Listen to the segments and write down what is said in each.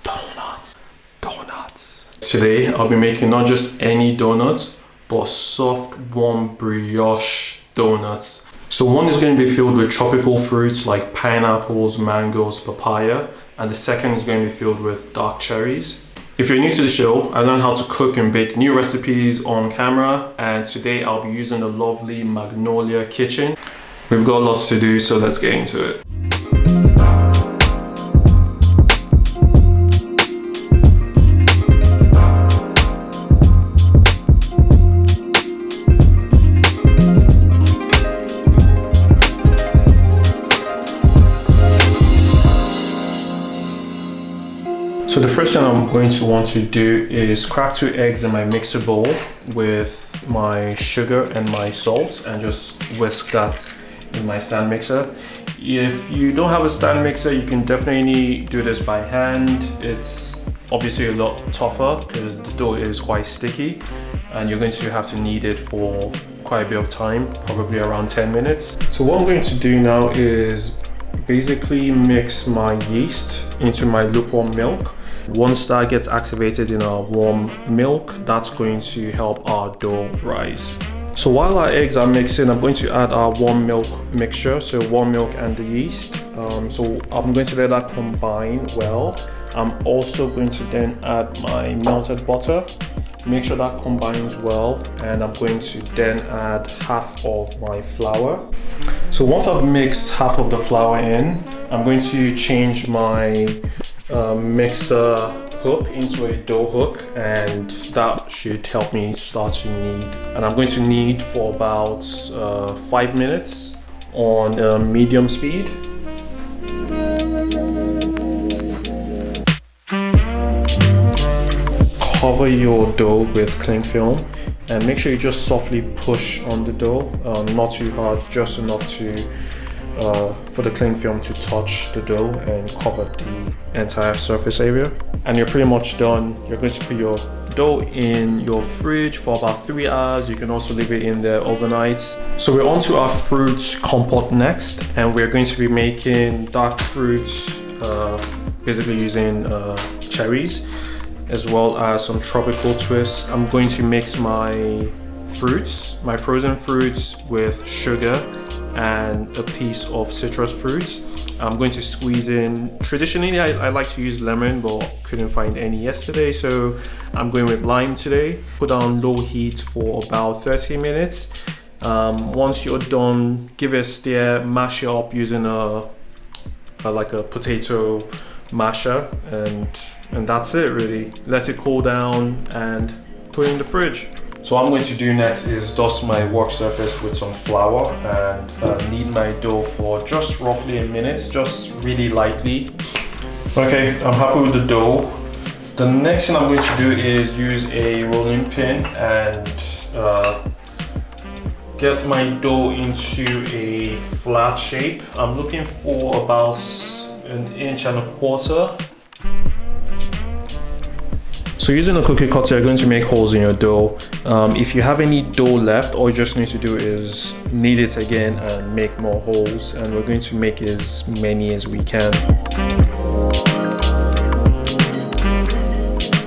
Donuts. Today I'll be making not just any donuts, but soft, warm brioche donuts. So one is going to be filled with tropical fruits like pineapples, mangoes, papaya, and the second is going to be filled with dark cherries. If you're new to the show, I learned how to cook and bake new recipes on camera, and today I'll be using the lovely Magnolia kitchen. We've got lots to do, so let's get into it. So the first thing I'm going to want to do is crack 2 eggs in my mixer bowl with my sugar and my salt and just whisk that in my stand mixer. If you don't have a stand mixer, you can definitely do this by hand. It's obviously a lot tougher because the dough is quite sticky and you're going to have to knead it for quite a bit of time, probably around 10 minutes. So what I'm going to do now is basically mix my yeast into my lukewarm milk. Once that gets activated in our warm milk, that's going to help our dough rise. So while our eggs are mixing, I'm going to add our warm milk mixture, so warm milk and the yeast. So I'm going to let that combine well. I'm also going to then add my melted butter. Make sure that combines well, and I'm going to then add half of my flour. So once I've mixed half of the flour in, I'm going to change my mixer hook into a dough hook, and that should help me start to knead. And I'm going to knead for about 5 minutes on medium speed. Cover your dough with cling film and make sure you just softly push on the dough, not too hard, just enough to for the cling film to touch the dough and cover the entire surface area. And you're pretty much done. You're going to put your dough in your fridge for about 3 hours. You can also leave it in there overnight. So we're on to our fruit compote next, and we're going to be making dark fruit, basically using cherries, as well as some tropical twists. I'm going to mix my fruits, my frozen fruits, with sugar and a piece of citrus fruits. I'm going to squeeze in, traditionally I like to use lemon, but couldn't find any yesterday, so I'm going with lime today. Put on low heat for about 30 minutes. Once you're done, give it a stir, mash it up using like a potato masher, and that's it really. Let it cool down and put it in the fridge. So what I'm going to do next is dust my work surface with some flour and knead my dough for just roughly a minute, just really lightly. Okay, I'm happy with the dough. The next thing I'm going to do is use a rolling pin and get my dough into a flat shape. I'm looking for about 1.25 inches. So using a cookie cutter, you're going to make holes in your dough. If you have any dough left, all you just need to do is knead it again and make more holes, and we're going to make as many as we can.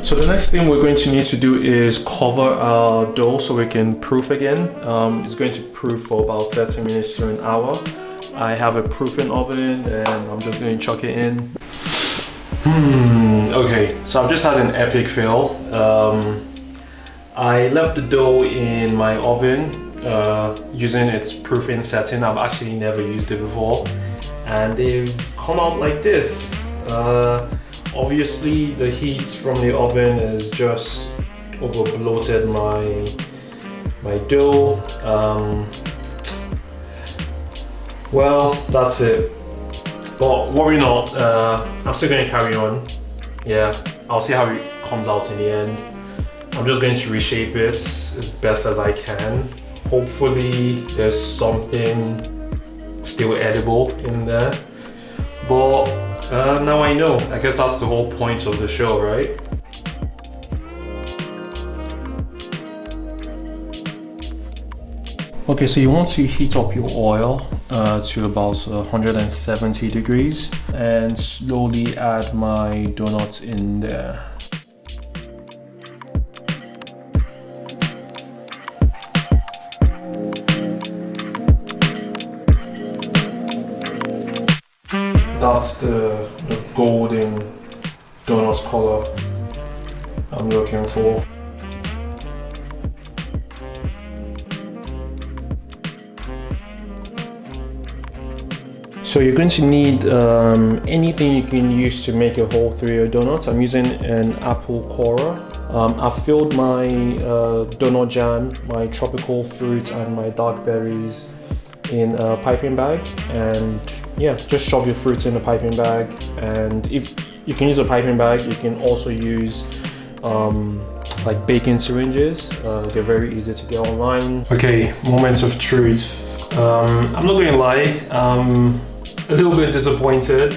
So the next thing we're going to need to do is cover our dough so we can proof again. It's going to proof for about 30 minutes to an hour. I have a proofing oven and I'm just going to chuck it in. Okay, so I've just had an epic fail. I left the dough in my oven using its proofing setting. I've actually never used it before, and they've come out like this. Obviously the heat from the oven has just over bloated my dough. Well, that's it. But worry not, I'm still going to carry on. Yeah, I'll see how it comes out in the end. I'm just going to reshape it as best as I can. Hopefully there's something still edible in there. But now I know. I guess that's the whole point of the show, right? Okay, so you want to heat up your oil to about 170 degrees and slowly add my donuts in there. That's the golden donut color I'm looking for. So you're going to need anything you can use to make a hole through your donuts. I'm using an apple corer. I've filled my donut jam, my tropical fruit and my dark berries in a piping bag, and yeah, just shove your fruits in the piping bag. And if you can use a piping bag, you can also use like baking syringes. They're very easy to get online. Okay, moment of truth. I'm not going to lie, a little bit disappointed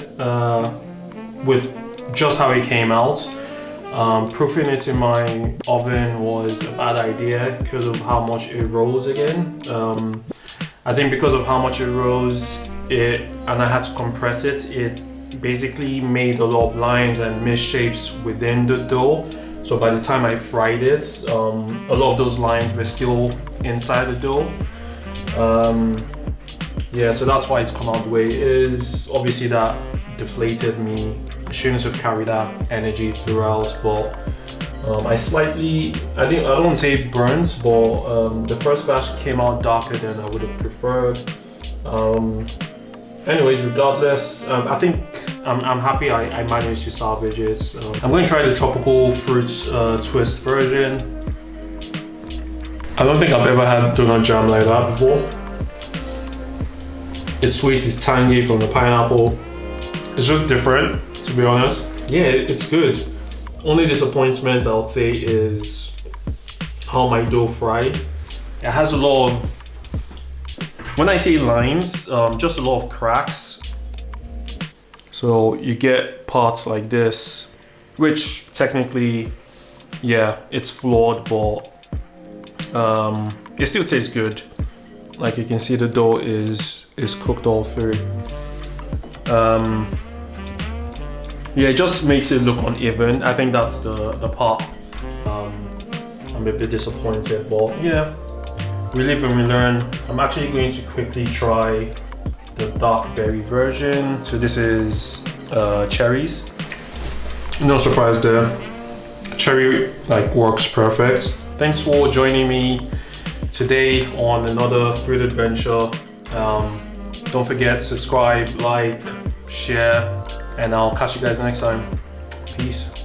with just how it came out. Proofing it in my oven was a bad idea because of how much it rose again. I think because of how much it rose, and I had to compress it, it basically made a lot of lines and misshapes within the dough. So by the time I fried it, a lot of those lines were still inside the dough. Yeah, so that's why it's come out the way it is. Obviously that deflated me. I shouldn't have carried that energy throughout, but I don't say burnt, but the first batch came out darker than I would have preferred. Anyways, regardless, I think I'm happy I managed to salvage it. I'm going to try the tropical fruits twist version. I don't think I've ever had donut jam like that before. It's sweet, it's tangy from the pineapple. It's just different, to be honest. Yeah, it's good. Only disappointment I would say is how my dough fried. It has a lot of, when I say lines, just a lot of cracks. So you get parts like this, which technically, yeah, it's flawed, but it still tastes good. Like you can see, the dough is cooked all through. Yeah, it just makes it look uneven. I think that's the part I'm a bit disappointed, but yeah, we live and we learn. I'm actually going to quickly try the dark berry version. So this is cherries. No surprise there. Cherry works perfect. Thanks for joining me today on another food adventure. Don't forget, subscribe, like, share, and I'll catch you guys next time. Peace.